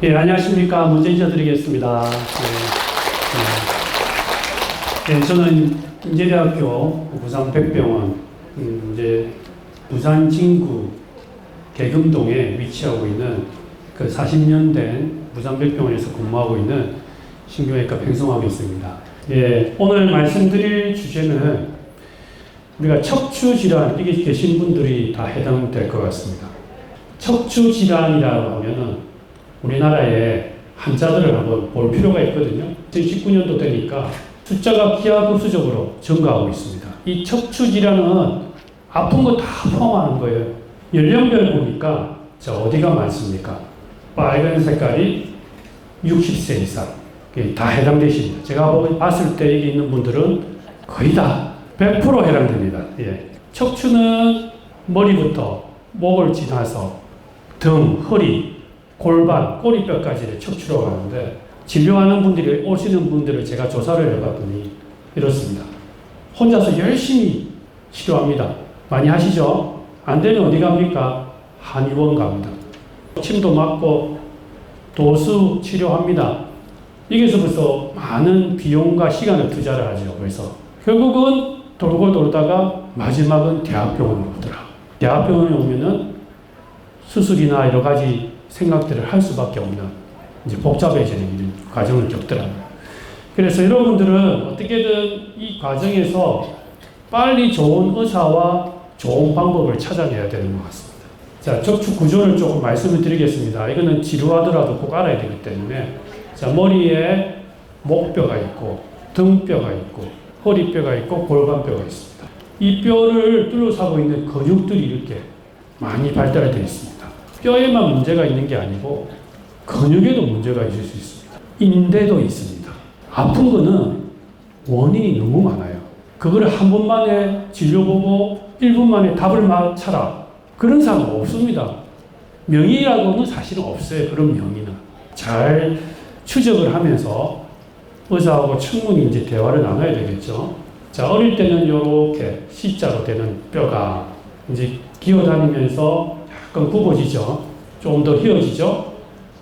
예, 안녕하십니까. 문제 인사드리겠습니다. 저는 인제대학교 부산백병원, 이제 부산 진구 계금동에 위치하고 있는 그 40년 된 부산백병원에서 근무하고 있는 신경외과 백성하고 있습니다. 예, 오늘 말씀드릴 주제는 우리가 척추질환, 여기 계신 분들이 다 해당될 것 같습니다. 척추질환이라고 하면은 우리나라에 환자들을 한번 볼 필요가 있거든요. 2019년도 되니까 숫자가 기하급수적으로 증가하고 있습니다. 이 척추질환은 아픈 거 다 포함하는 거예요. 연령별 보니까 자, 어디가 많습니까? 빨간 색깔이 60세 이상 다 해당되십니다. 제가 봤을 때 여기 있는 분들은 거의 다 100% 해당됩니다. 예. 척추는 머리부터 목을 지나서 등, 허리, 골반, 꼬리뼈까지를 척추라고 하는데 진료하는 분들이 오시는 분들을 제가 조사를 해봤더니 이렇습니다. 혼자서 열심히 치료합니다. 많이 하시죠? 안 되면 어디 갑니까? 한의원 갑니다. 침도 맞고 도수 치료합니다. 여기서 벌써 많은 비용과 시간을 투자를 하죠. 그래서 결국은 돌고 돌다가 마지막은 대학병원으로 오더라. 대학병원에 오면은 수술이나 여러 가지 생각들을 할 수밖에 없는 이제 복잡해지는 과정을 겪더라고요. 그래서 여러분들은 어떻게든 이 과정에서 빨리 좋은 의사와 좋은 방법을 찾아내야 되는 것 같습니다. 자, 척추 구조를 조금 말씀을 드리겠습니다. 이거는 지루하더라도 꼭 알아야 되기 때문에 자, 머리에 목뼈가 있고 등뼈가 있고 허리뼈가 있고 골반뼈가 있습니다. 이 뼈를 둘러싸고 있는 근육들이 이렇게 많이 발달되어 있습니다. 뼈에만 문제가 있는 게 아니고 근육에도 문제가 있을 수 있습니다. 인대도 있습니다. 아픈 거는 원인이 너무 많아요. 그거를 한 번만에 진료보고 1분 만에 답을 맞춰라. 그런 사람은 없습니다. 명의라고는 사실은 없어요. 그런 명의는. 잘 추적을 하면서 의사하고 충분히 이제 대화를 나눠야 되겠죠. 자, 어릴 때는 이렇게 C자로 되는 뼈가 이제 기어다니면서 약간 굽어지죠. 좀 더 휘어지죠.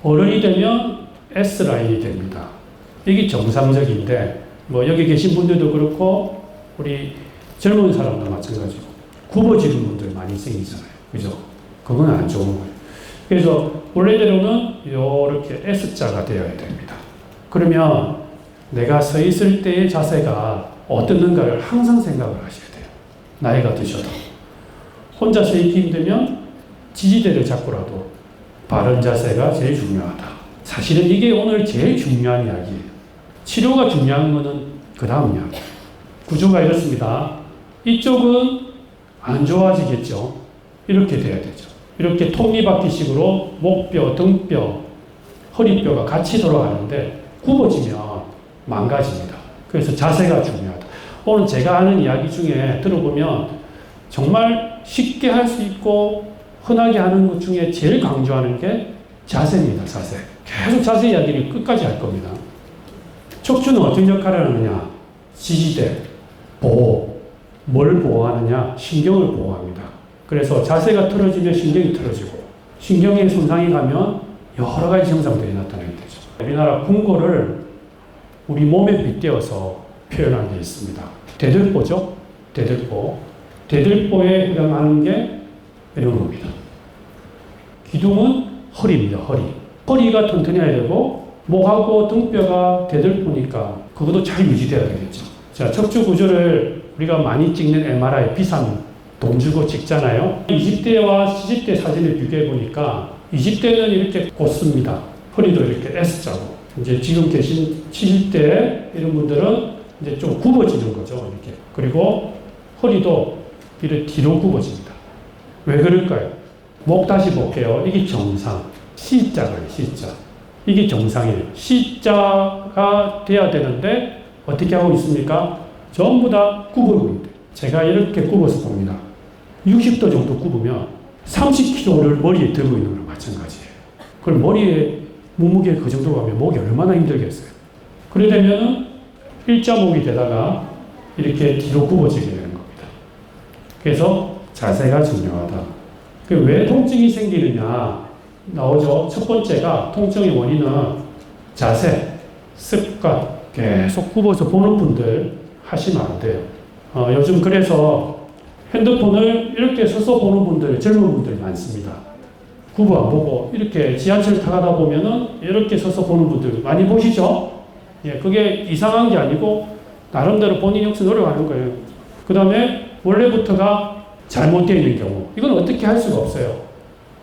어른이 되면 S라인이 됩니다. 이게 정상적인데 뭐 여기 계신 분들도 그렇고 우리 젊은 사람도 마찬가지고 굽어지는 분들 많이 생기잖아요. 그죠? 그건 안 좋은 거예요. 그래서 원래대로는 이렇게 S자가 되어야 됩니다. 그러면 내가 서 있을 때의 자세가 어떻는가를 항상 생각을 하셔야 돼요. 나이가 드셔도. 혼자 서 있기 힘들면 지지대를 잡고라도 바른 자세가 제일 중요하다. 사실은 이게 오늘 제일 중요한 이야기예요. 치료가 중요한 거는 그 다음 이야기. 구조가 이렇습니다. 이쪽은 안 좋아지겠죠. 이렇게 돼야 되죠. 이렇게 톱니바퀴식으로 목뼈, 등뼈, 허리뼈가 같이 돌아가는데 굽어지면 망가집니다. 그래서 자세가 중요하다. 오늘 제가 하는 이야기 중에 들어보면 정말 쉽게 할 수 있고 흔하게 하는 것 중에 제일 강조하는 게 자세입니다. 자세. 계속 자세 이야기를 끝까지 할 겁니다. 척추는 어떤 역할을 하느냐? 지지대, 보호. 뭘 보호하느냐? 신경을 보호합니다. 그래서 자세가 틀어지면 신경이 틀어지고 신경에 손상이 가면 여러 가지 증상들이 나타나게 되죠. 우리나라 궁궐을 우리 몸에 빗대어서 표현한 게 있습니다. 대들보죠? 대들보. 대들보에 해당하는 게 이런 겁니다. 기둥은 허리입니다. 허리. 허리가 튼튼해야 되고 목하고 등뼈가 대들보니까 그것도 잘 유지돼야 되겠죠. 자, 척추 구조를 우리가 많이 찍는 MRI 비싼 돈 주고 찍잖아요. 20대와 70대 사진을 비교해 보니까 20대는 이렇게 곧습니다. 허리도 이렇게 S자고. 이제 지금 계신 70대 이런 분들은 이제 좀 굽어지는 거죠. 이렇게. 그리고 허리도 이렇게 뒤로 굽어집니다. 왜 그럴까요? 목 다시 볼게요. 이게 정상. C자가요. C자. 이게 정상이에요. C자가 돼야 되는데 어떻게 하고 있습니까? 전부 다 굽어오고 있대. 제가 이렇게 굽어서 봅니다. 60도 정도 굽으면 30kg를 머리에 들고 있는 거랑 마찬가지예요. 그럼 머리에 몸무게 그 정도 가면 목이 얼마나 힘들겠어요. 그러려면은 일자목이 되다가 이렇게 뒤로 굽어지게 되는 겁니다. 그래서 자세가 중요하다. 왜 통증이 생기느냐? 나오죠. 첫 번째가 통증의 원인은 자세, 습관, 계속 굽어서 보는 분들 하시면 안 돼요. 요즘 그래서 핸드폰을 이렇게 서서 보는 분들, 젊은 분들이 많습니다. 굽어 안 보고 이렇게 지하철 타가다 보면은 이렇게 서서 보는 분들 많이 보시죠? 예, 그게 이상한 게 아니고 나름대로 본인 역시 노력하는 거예요. 그 다음에 원래부터가 잘못되어 있는 경우, 이건 어떻게 할 수가 없어요.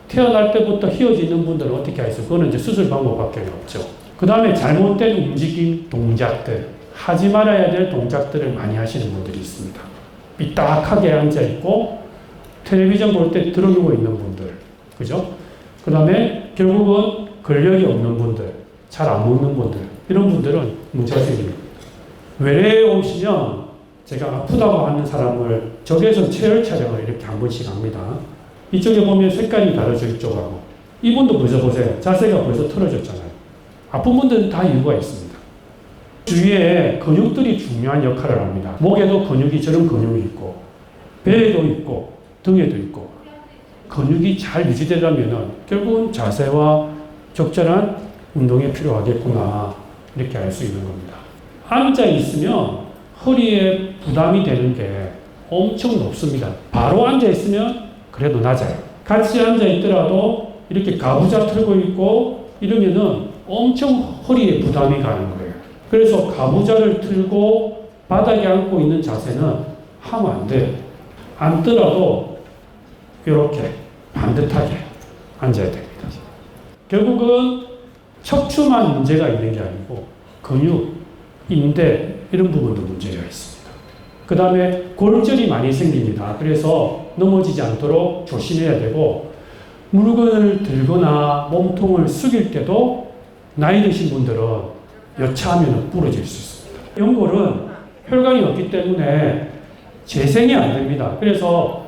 태어날 때부터 휘어져 있는 분들은 어떻게 할 수 있어요? 그거는 이제 수술 방법밖에 없죠. 그 다음에 잘못된 움직임, 동작들, 하지 말아야 될 동작들을 많이 하시는 분들이 있습니다. 삐딱하게 앉아있고 텔레비전 볼 때 들어누워 있는 분들, 그죠? 그 다음에 결국은 근력이 없는 분들, 잘 안 먹는 분들, 이런 분들은 문제가 생깁니다. 외래에 오시면 제가 아프다고 하는 사람을 적외선 체열 촬영을 이렇게 한 번씩 합니다. 이쪽에 보면 색깔이 다르죠, 이쪽하고. 이분도 벌써 보세요. 자세가 벌써 틀어졌잖아요. 아픈 분들은 다 이유가 있습니다. 주위에 근육들이 중요한 역할을 합니다. 목에도 근육이 저런 근육이 있고, 배에도 있고, 등에도 있고, 근육이 잘 유지되려면 결국은 자세와 적절한 운동이 필요하겠구나, 이렇게 알 수 있는 겁니다. 앉아 있으면 허리에 부담이 되는 게 엄청 높습니다. 바로 앉아 있으면 그래도 낮아요. 같이 앉아 있더라도 이렇게 가부좌 틀고 있고 이러면은 엄청 허리에 부담이 가는 거예요. 그래서 가부좌를 틀고 바닥에 앉고 있는 자세는 하면 안 돼요. 앉더라도 이렇게 반듯하게 앉아야 됩니다. 결국은 척추만 문제가 있는 게 아니고 근육, 인대 이런 부분도 문제가 있습니다. 그 다음에 골절이 많이 생깁니다. 그래서 넘어지지 않도록 조심해야 되고 물건을 들거나 몸통을 숙일 때도 나이 드신 분들은 여차하면 부러질 수 있습니다. 연골은 혈관이 없기 때문에 재생이 안 됩니다. 그래서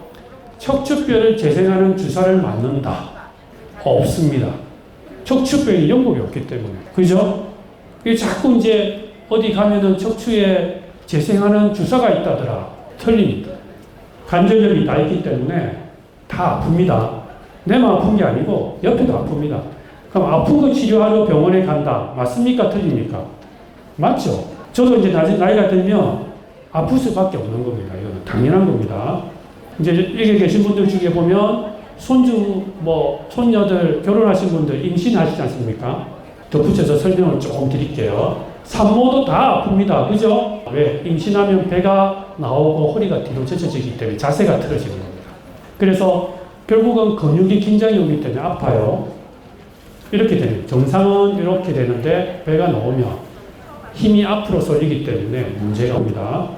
척추뼈를 재생하는 주사를 맞는다. 없습니다. 척추뼈에 연골이 없기 때문에. 그죠? 자꾸 이제 어디 가면은 척추에 재생하는 주사가 있다더라. 틀립니다. 관절염이 다 있기 때문에 다 아픕니다. 내만 아픈 게 아니고 옆에도 아픕니다. 그럼 아픈 거 치료하러 병원에 간다. 맞습니까? 틀립니까? 맞죠? 저도 이제 나이가 들면 아플 수밖에 없는 겁니다. 이거는 당연한 겁니다. 이제 여기 계신 분들 중에 보면 손주, 손녀들 결혼하신 분들 임신하시지 않습니까? 덧붙여서 설명을 조금 드릴게요. 산모도 다 아픕니다. 그죠? 왜? 임신하면 배가 나오고 허리가 뒤로 젖혀지기 때문에 자세가 틀어지는 겁니다. 그래서 결국은 근육이 긴장이 오기 때문에 아파요. 이렇게 되는, 정상은 이렇게 되는데 배가 나오면 힘이 앞으로 쏠리기 때문에 문제가 옵니다.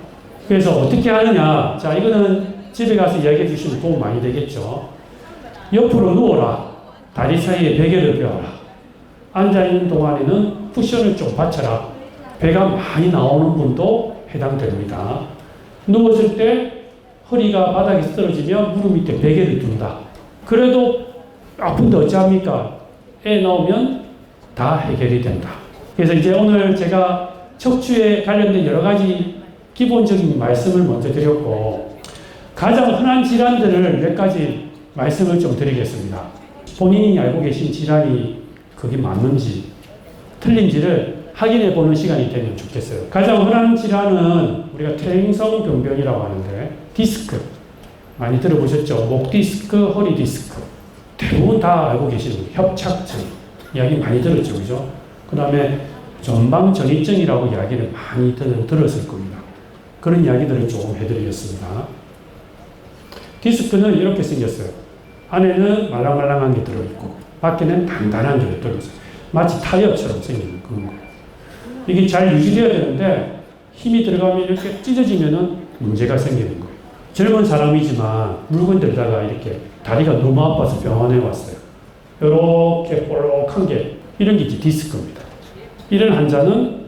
그래서 어떻게 하느냐? 자, 이거는 집에 가서 이야기해 주시면 도움 많이 되겠죠. 옆으로 누워라. 다리 사이에 베개를 베어라. 앉아있는 동안에는 쿠션을 좀 받쳐라. 배가 많이 나오는 분도 해당됩니다. 누웠을 때 허리가 바닥에 쓰러지면 무릎 밑에 베개를 둔다. 그래도 아픈데 어찌합니까? 애 나오면 다 해결이 된다. 그래서 이제 오늘 제가 척추에 관련된 여러 가지 기본적인 말씀을 먼저 드렸고, 가장 흔한 질환들을 몇 가지 말씀을 좀 드리겠습니다. 본인이 알고 계신 질환이 그게 맞는지 틀린지를 확인해 보는 시간이 되면 좋겠어요. 가장 흔한 질환은 우리가 퇴행성 병변이라고 하는데, 디스크 많이 들어보셨죠? 목 디스크, 허리 디스크 대부분 다 알고 계시는 거예요. 협착증 이야기 많이 들었죠, 그죠? 그 다음에 전방전이증이라고 이야기를 많이 들었을 겁니다. 그런 이야기들을 조금 해드리겠습니다. 디스크는 이렇게 생겼어요. 안에는 말랑말랑한 게 들어있고 밖에는 단단한 게 들어있어요. 마치 타이어처럼 생기는 그런 거예요. 이게 잘 유지되어야 되는데 힘이 들어가면 이렇게 찢어지면은 문제가 생기는 거예요. 젊은 사람이지만 물건 들다가 이렇게 다리가 너무 아파서 병원에 왔어요. 이렇게 볼록한 게 이런 게 이제 디스크입니다. 이런 환자는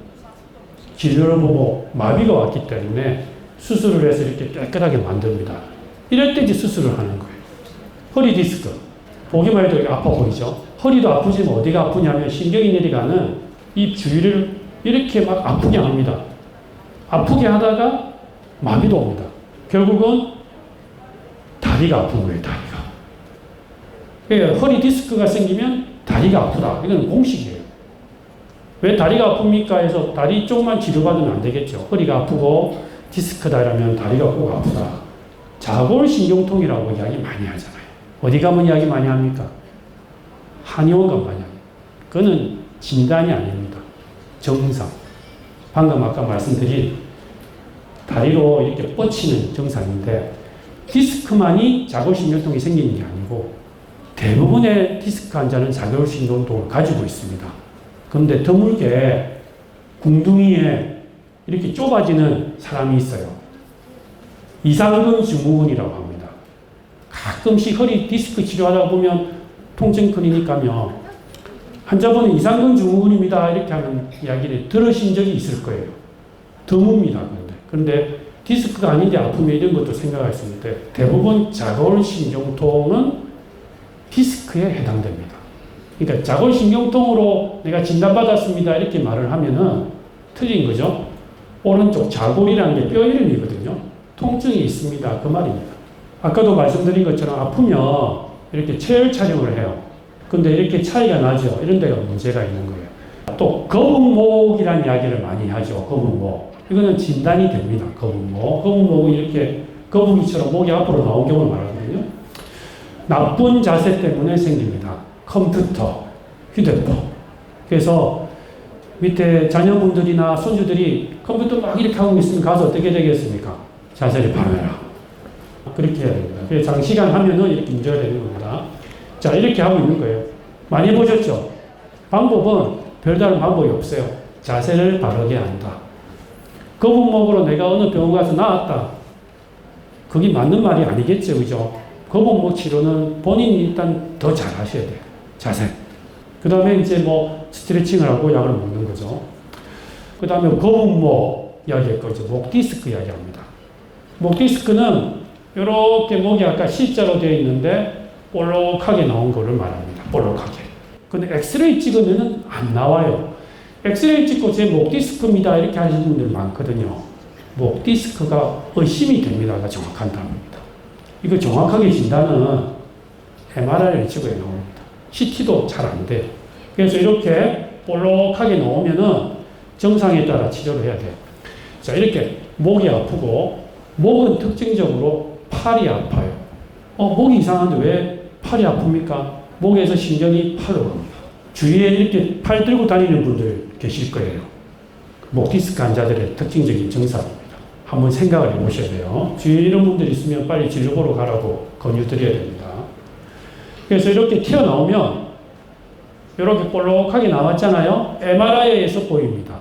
진료를 보고 마비가 왔기 때문에 수술을 해서 이렇게 깨끗하게 만듭니다. 이럴 때 이제 수술을 하는 거예요. 허리 디스크. 보기만 해도 아파 보이죠? 허리도 아프지만 어디가 아프냐면 신경이 내려가는 이 주위를 이렇게 막 아프게 합니다. 아프게 하다가 마비도 옵니다. 결국은 다리가 아픈 거예요, 다리가. 허리 디스크가 생기면 다리가 아프다. 이건 공식이에요. 왜 다리가 아픕니까? 해서 다리 쪽만 치료받으면 안 되겠죠. 허리가 아프고 디스크다라면 다리가 꼭 아프다. 자골신경통이라고 이야기 많이 하잖아요. 어디 가면 이야기 많이 합니까? 한의원 가면 많이 합니다. 그거는 진단이 아닙니다. 정상. 방금 아까 말씀드린 다리로 이렇게 뻗치는 정상인데 디스크만이 자골신경통이 생기는 게 아니고 대부분의 디스크 환자는 자골신경통을 가지고 있습니다. 그런데 드물게 궁둥이에 이렇게 좁아지는 사람이 있어요. 이상근 증후군이라고 합니다. 가끔씩 허리 디스크 치료하다 보면 통증 클리닉 가면 환자분은 이상근 증후군입니다. 이렇게 하는 이야기를 들으신 적이 있을 거예요. 드뭅니다. 그런데 디스크가 아닌데 아프면 이런 것도 생각할 수 있는데 대부분 자골신경통은 디스크에 해당됩니다. 그러니까 자골신경통으로 내가 진단받았습니다. 이렇게 말을 하면은 틀린 거죠. 오른쪽 자골이라는 게 뼈 이름이거든요. 통증이 있습니다. 그 말입니다. 아까도 말씀드린 것처럼 아프면 이렇게 체열 촬영을 해요. 근데 이렇게 차이가 나죠. 이런 데가 문제가 있는 거예요. 또 거북목이라는 이야기를 많이 하죠. 거북목. 이거는 진단이 됩니다. 거북목. 거북목은 이렇게 거북이처럼 목이 앞으로 나온 경우를 말하거든요. 나쁜 자세 때문에 생깁니다. 컴퓨터, 휴대폰. 그래서 밑에 자녀분들이나 손주들이 컴퓨터 막 이렇게 하고 있으면 가서 어떻게 되겠습니까? 자세를 바로해라. 그렇게 해야 됩니다. 그래서 장시간 하면은 이렇게 문제가 되는 겁니다. 자, 이렇게 하고 있는 거예요. 많이 보셨죠? 방법은 별다른 방법이 없어요. 자세를 바르게 한다. 거북목으로 내가 어느 병원 가서 나았다. 그게 맞는 말이 아니겠죠. 그죠? 거북목 치료는 본인이 일단 더 잘 하셔야 돼요. 자세. 그 다음에 이제 뭐 스트레칭을 하고 약을 먹는 거죠. 그 다음에 거북목 이야기했고, 이제 목 디스크 이야기합니다. 목 디스크는 이렇게 목이 아까 C자로 되어 있는데 볼록하게 나온 거를 말합니다. 볼록하게. 근데 엑스레이 찍으면 안 나와요. 엑스레이 찍고 제 목 디스크입니다. 이렇게 하시는 분들 많거든요. 목 디스크가 의심이 됩니다가 정확한 답입니다. 이거 정확하게 진단은 MRI를 찍어야 나옵니다. CT도 잘 안 돼요. 그래서 이렇게 볼록하게 나오면은 정상에 따라 치료를 해야 돼요. 자, 이렇게 목이 아프고, 목은 특징적으로 팔이 아파요. 목이 이상한데 왜 팔이 아픕니까? 목에서 신경이 팔로 갑니다. 주위에 이렇게 팔 들고 다니는 분들 계실 거예요. 목 디스크 환자들의 특징적인 증상입니다. 한번 생각을 해보셔야 돼요. 주위에 이런 분들이 있으면 빨리 진료보러 가라고 권유드려야 됩니다. 그래서 이렇게 튀어나오면 이렇게 볼록하게 나왔잖아요. MRI에서 보입니다.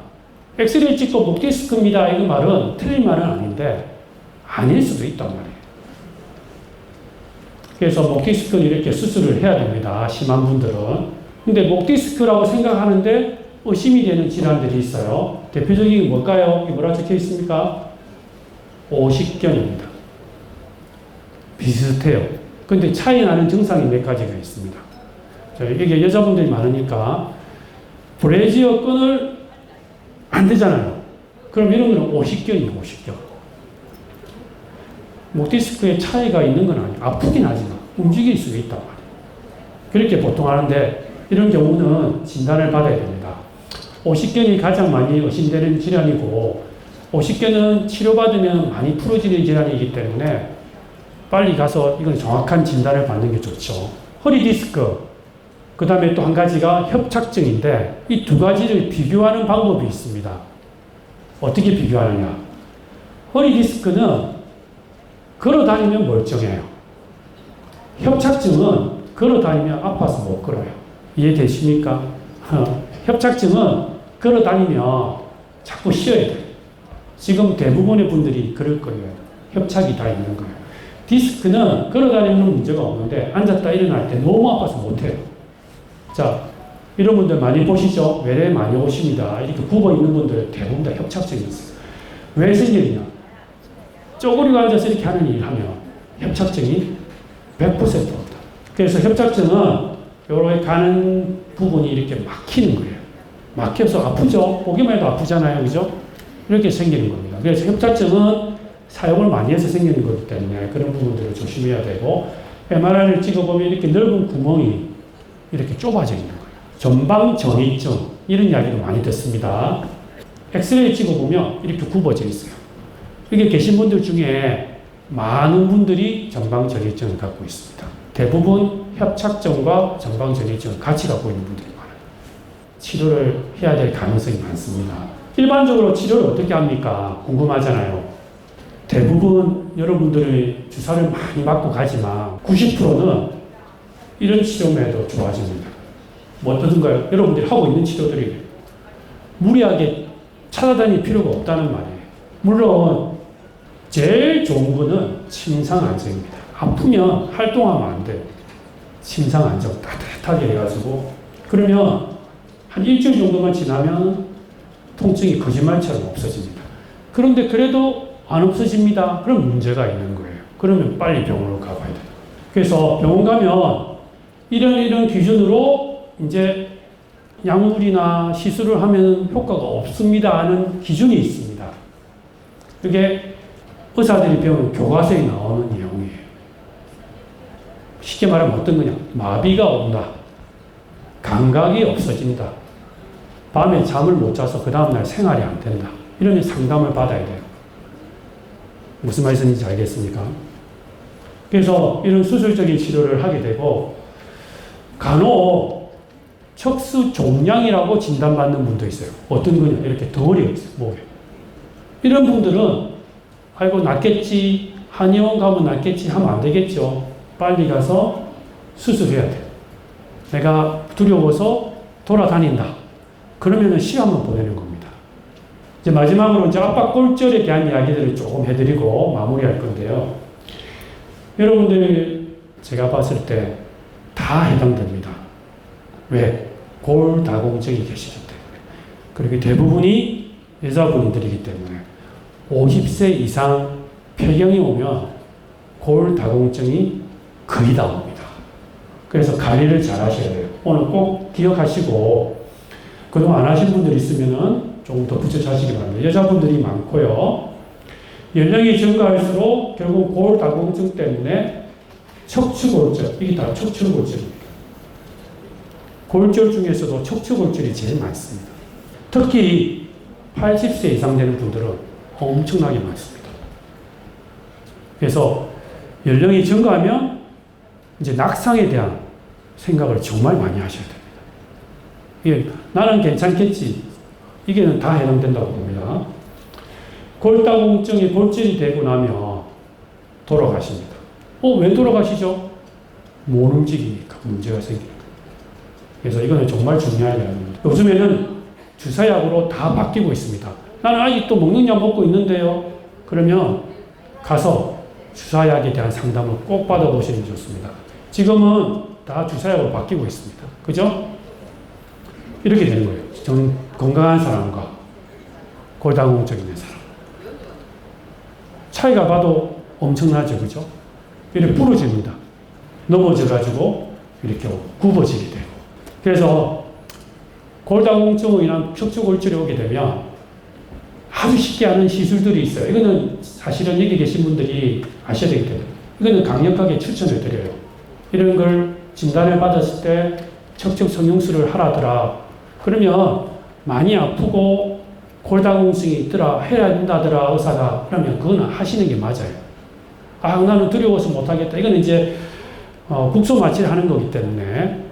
엑스레이 찍고 목 디스크입니다. 이 말은 틀린 말은 아닌데 아닐 수도 있단 말이에요. 그래서 목 디스크는 이렇게 수술을 해야 됩니다. 심한 분들은. 근데 목 디스크라고 생각하는데 의심이 되는 질환들이 있어요. 대표적인 게 뭘까요? 이게 뭐라 적혀 있습니까? 오십견입니다. 비슷해요. 근데 차이 나는 증상이 몇 가지가 있습니다. 자, 이게 여자분들이 많으니까 브래지어 끈을 안 되잖아요. 그럼 이런 거는 오십견이에요. 오십견. 목 디스크에 차이가 있는 건 아니에요. 아프긴 하지만 움직일 수 있단 말이에요. 그렇게 보통 하는데 이런 경우는 진단을 받아야 됩니다. 오십견이 가장 많이 의심되는 질환이고, 오십견은 치료받으면 많이 풀어지는 질환이기 때문에 빨리 가서 이건 정확한 진단을 받는 게 좋죠. 허리 디스크, 그 다음에 또 한 가지가 협착증인데 이 두 가지를 비교하는 방법이 있습니다. 어떻게 비교하느냐? 허리 디스크는 걸어 다니면 멀쩡해요. 협착증은 걸어 다니면 아파서 못 걸어요. 이해되십니까? 협착증은 걸어 다니면 자꾸 쉬어야 돼요. 지금 대부분의 분들이 그럴 거예요. 협착이 다 있는 거예요. 디스크는 걸어 다니는 문제가 없는데 앉았다 일어날 때 너무 아파서 못해요. 자, 이런 분들 많이 보시죠? 외래 많이 오십니다. 이렇게 굽어 있는 분들 대부분 다 협착증이 있어요. 왜 생기느냐? 쪼그리고 앉아서 이렇게 하는 일을 하면 협착증이 100% 없다. 그래서 협착증은 요렇게 가는 부분이 이렇게 막히는 거예요. 막혀서 아프죠? 보기만 해도 아프잖아요. 그죠? 이렇게 생기는 겁니다. 그래서 협착증은 사용을 많이 해서 생기는 거기 때문에 그런 부분들을 조심해야 되고, MRI를 찍어보면 이렇게 넓은 구멍이 이렇게 좁아져 있는 거예요. 전방전이증 이런 이야기도 많이 듣습니다. 엑스레이 찍어보면 이렇게 굽어져 있어요. 여기 계신 분들 중에 많은 분들이 전방전이증을 갖고 있습니다. 대부분 협착증과 전방전이증을 같이 갖고 있는 분들이 많아요. 치료를 해야 될 가능성이 많습니다. 일반적으로 치료를 어떻게 합니까? 궁금하잖아요. 대부분 여러분들이 주사를 많이 맞고 가지만 90%는 이런 치료만해도 좋아집니다. 뭐 어떤가요? 여러분들이 하고 있는 치료들이 무리하게 찾아다닐 필요가 없다는 말이에요. 물론 제일 좋은 거는 침상안정입니다. 아프면 활동하면 안 돼요. 침상안정 따뜻하게 해가지고 그러면 한 일주일 정도만 지나면 통증이 거짓말처럼 없어집니다. 그런데 그래도 안 없어집니다. 그럼 문제가 있는 거예요. 그러면 빨리 병원으로 가봐야 돼요. 그래서 병원 가면 이런 기준으로 이제 약물이나 시술을 하면 효과가 없습니다 하는 기준이 있습니다. 그게 의사들이 배우는 교과서에 나오는 내용이에요. 쉽게 말하면 어떤 거냐? 마비가 온다. 감각이 없어진다. 밤에 잠을 못 자서 그 다음날 생활이 안 된다. 이런 상담을 받아야 돼요. 무슨 말씀인지 알겠습니까? 그래서 이런 수술적인 치료를 하게 되고 간혹 척수 종양이라고 진단받는 분도 있어요. 어떤 거냐? 이렇게 덩어리가 있어요. 목에. 이런 분들은 아이고 낫겠지, 한의원 가면 낫겠지 하면 안 되겠죠. 빨리 가서 수술해야 돼요. 내가 두려워서 돌아다닌다. 그러면은 시험을 보내는 겁니다. 이제 마지막으로 이제 압박 골절에 대한 이야기들을 조금 해드리고 마무리할 건데요. 여러분들 제가 봤을 때 다 해당됩니다. 왜? 골다공증이 계시기 때문에. 그리고 대부분이 여자분들이기 때문에 50세 이상 폐경이 오면 골다공증이 거의 다 옵니다. 그래서 관리를 잘 하셔야 돼요. 오늘 꼭 기억하시고 그동안 안 하신 분들 있으면은 조금 더 붙여주시기 바랍니다. 여자분들이 많고요. 연령이 증가할수록 결국 골다공증 때문에 척추골절, 이게 다 척추골절입니다. 골절 중에서도 척추골절이 제일 많습니다. 특히 80세 이상 되는 분들은 엄청나게 많습니다. 그래서 연령이 증가하면 이제 낙상에 대한 생각을 정말 많이 하셔야 됩니다. 이게 나는 괜찮겠지. 이게 다 해당된다고 봅니다. 골다공증이 골절이 되고 나면 돌아가십니다. 왜 돌아가시죠? 못 움직이니까 문제가 생깁니다. 그래서 이거는 정말 중요한 이야기입니다. 요즘에는 주사약으로 다 바뀌고 있습니다. 나는 아직도 먹는 약 먹고 있는데요. 그러면 가서 주사약에 대한 상담을 꼭 받아보시는 게 좋습니다. 지금은 다 주사약으로 바뀌고 있습니다. 그죠? 이렇게 되는 거예요. 저는 건강한 사람과 골다공증 있는 사람. 차이가 봐도 엄청나죠. 그죠? 이렇게 부러집니다. 넘어져가지고 이렇게 굽어지게 되고. 그래서 골다공증이나 척추골절이 오게 되면 아주 쉽게 하는 시술들이 있어요. 이거는 사실은 여기 계신 분들이 아셔야 되기 때문에 이거는 강력하게 추천을 드려요. 이런 걸 진단을 받았을 때 척추 성형수를 하라더라. 그러면 많이 아프고 골다공증이 있더라. 해야 된다더라. 의사가. 그러면 그거는 하시는 게 맞아요. 나는 두려워서 못하겠다. 이건 이제 국소 마취를 하는 거기 때문에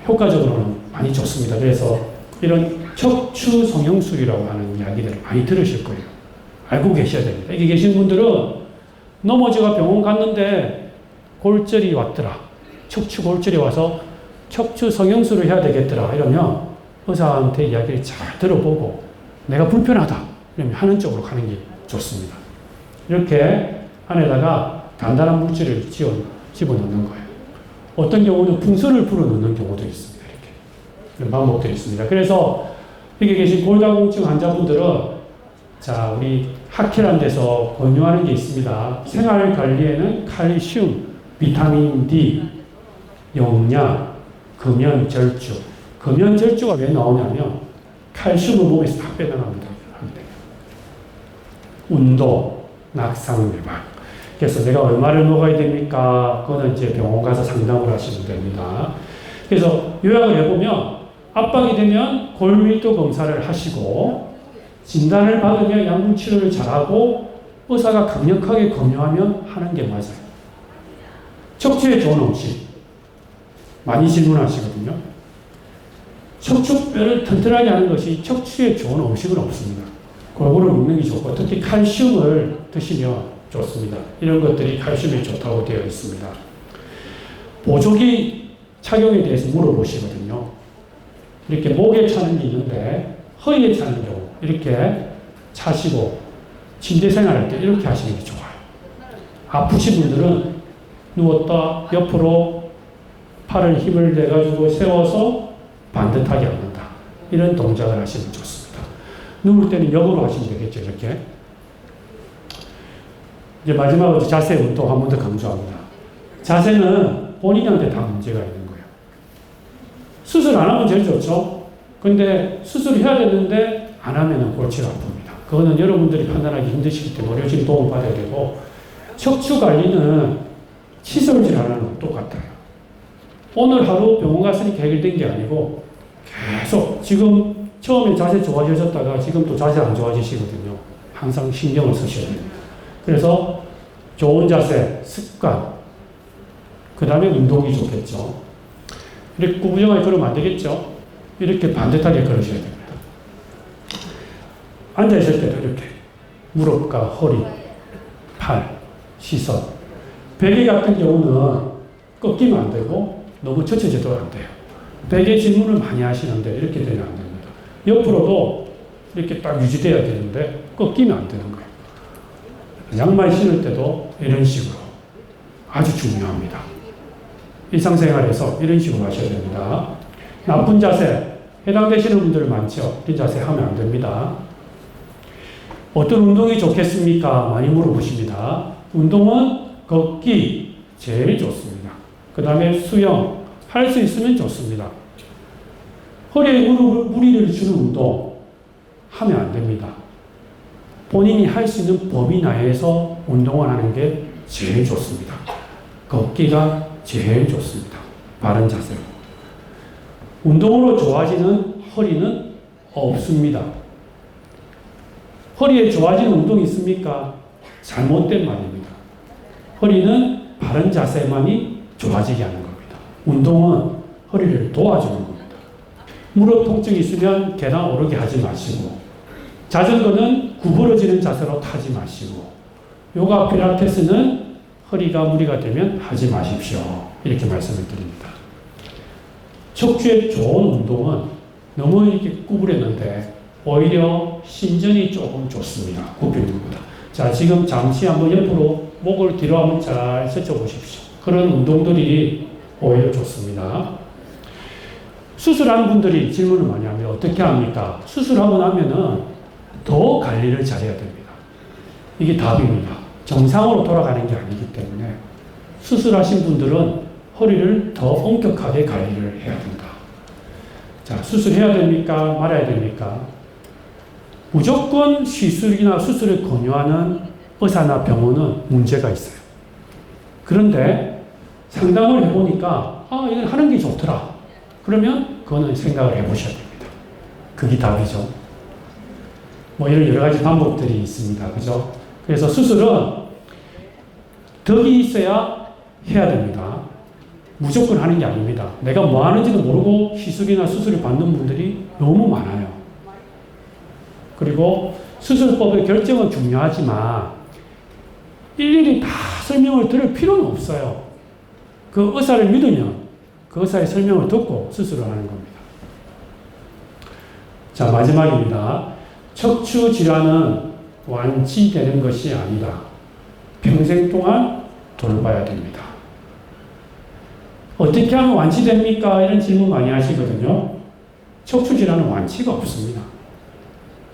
효과적으로는 많이 좋습니다. 그래서 이런 척추 성형술이라고 하는 이야기들을 많이 들으실 거예요. 알고 계셔야 됩니다. 여기 계신 분들은 넘어져가 병원 갔는데 골절이 왔더라. 척추 골절이 와서 척추 성형술을 해야 되겠더라. 이러면 의사한테 이야기를 잘 들어보고 내가 불편하다. 이러면 하는 쪽으로 가는 게 좋습니다. 이렇게 안에다가 단단한 물질을 집어넣는 거예요. 어떤 경우는 풍선을 불어넣는 경우도 있습니다. 이렇게. 이런 방법도 있습니다. 그래서 여기 계신 골다공증 환자분들은 자, 우리 학회라는 데서 권유하는 게 있습니다. 생활 관리에는 칼슘, 비타민 D, 영양, 금연, 절주. 금연, 절주가 왜 나오냐면 칼슘을 몸에서 다 빼나갑니다. 운동, 낙상 예방. 그래서 내가 얼마를 먹어야 됩니까? 그거는 이제 병원 가서 상담을 하시면 됩니다. 그래서 요약을 해보면 압박이 되면 골밀도 검사를 하시고 진단을 받으면 약물 치료를 잘하고 의사가 강력하게 권유하면 하는 게 맞아요. 척추에 좋은 음식 많이 질문하시거든요. 척추뼈를 튼튼하게 하는 것이 척추에 좋은 음식은 없습니다. 골고루 먹는 게 좋고 특히 칼슘을 드시면 좋습니다. 이런 것들이 칼슘에 좋다고 되어 있습니다. 보조기 착용에 대해서 물어보시거든요. 이렇게 목에 차는 게 있는데 허리에 차는 경우 이렇게 차시고 침대 생활할 때 이렇게 하시는 게 좋아요. 아프신 분들은 누웠다 옆으로 팔을 힘을 내가지고 세워서 반듯하게 앉는다. 이런 동작을 하시면 좋습니다. 누울 때는 역으로 하시면 되겠죠. 이렇게. 이제 마지막으로 자세 운동 한 번 더 강조합니다. 자세는 본인한테 다 문제가 있는 거예요. 수술 안 하면 제일 좋죠. 근데 수술해야 되는데 안 하면 골치가 아픕니다. 그거는 여러분들이 판단하기 힘드시기 때문에 의료진 도움을 받아야 되고 척추 관리는 시설 질환은 똑같아요. 오늘 하루 병원 갔으니까 해결된 게 아니고 계속 지금 처음에 자세 좋아지셨다가 지금 또 자세 안 좋아지시거든요. 항상 신경을 쓰셔야 됩니다. 그래서 좋은 자세, 습관, 그 다음에 운동이 좋겠죠. 이렇게 구부정하게 걸으면 안 되겠죠. 이렇게 반듯하게 걸으셔야 됩니다. 앉아있을 때도 이렇게 무릎과 허리, 팔, 시선. 베개 같은 경우는 꺾이면 안 되고 너무 젖혀져도 안 돼요. 베개 질문을 많이 하시는데 이렇게 되면 안 됩니다. 옆으로도 이렇게 딱 유지돼야 되는데 꺾이면 안 되는 거예요. 양말 신을 때도 이런 식으로 아주 중요합니다. 일상생활에서 이런 식으로 하셔야 됩니다. 나쁜 자세, 해당되시는 분들 많죠? 이런 자세 하면 안 됩니다. 어떤 운동이 좋겠습니까? 많이 물어보십니다. 운동은 걷기 제일 좋습니다. 그 다음에 수영, 할 수 있으면 좋습니다. 허리에 무리를 주는 운동 하면 안 됩니다. 본인이 할 수 있는 범위 내에서 운동을 하는 게 제일 좋습니다. 걷기가 제일 좋습니다. 바른 자세로. 운동으로 좋아지는 허리는 없습니다. 허리에 좋아지는 운동이 있습니까? 잘못된 말입니다. 허리는 바른 자세만이 좋아지게 하는 겁니다. 운동은 허리를 도와주는 겁니다. 무릎 통증이 있으면 계단 오르게 하지 마시고 자전거는 구부러지는 자세로 타지 마시고 요가 필라테스는 허리가 무리가 되면 하지 마십시오. 이렇게 말씀을 드립니다. 척추에 좋은 운동은 너무 이렇게 구부렸는데 오히려 신전이 조금 좋습니다. 굽히는 것보다. 자, 지금 잠시 한번 옆으로 목을 뒤로 한번 잘 젖혀보십시오. 그런 운동들이 오히려 좋습니다. 수술한 분들이 질문을 많이 합니다. 어떻게 합니까? 수술하고 나면은 더 관리를 잘해야 됩니다. 이게 답입니다. 정상으로 돌아가는 게 아니기 때문에 수술하신 분들은 허리를 더 엄격하게 관리를 해야 된다. 자, 수술해야 됩니까? 말아야 됩니까? 무조건 시술이나 수술을 권유하는 의사나 병원은 문제가 있어요. 그런데 상담을 해보니까 이건 하는 게 좋더라. 그러면 그거는 생각을 해보셔야 됩니다. 그게 답이죠. 뭐 이런 여러 가지 방법들이 있습니다. 그죠? 그래서 수술은 덕이 있어야 해야 됩니다. 무조건 하는 게 아닙니다. 내가 뭐 하는지도 모르고 시술이나 수술을 받는 분들이 너무 많아요. 그리고 수술법의 결정은 중요하지만 일일이 다 설명을 들을 필요는 없어요. 그 의사를 믿으면 그 의사의 설명을 듣고 수술을 하는 겁니다. 자, 마지막입니다. 척추 질환은 완치되는 것이 아니다. 평생 동안 돌봐야 됩니다. 어떻게 하면 완치됩니까? 이런 질문 많이 하시거든요. 척추 질환은 완치가 없습니다.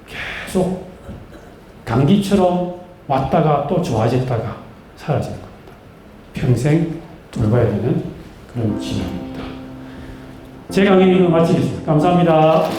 계속 감기처럼 왔다가 또 좋아졌다가 사라지는 겁니다. 평생 돌봐야 되는 그런 질환입니다. 제 강의는 마치겠습니다. 감사합니다.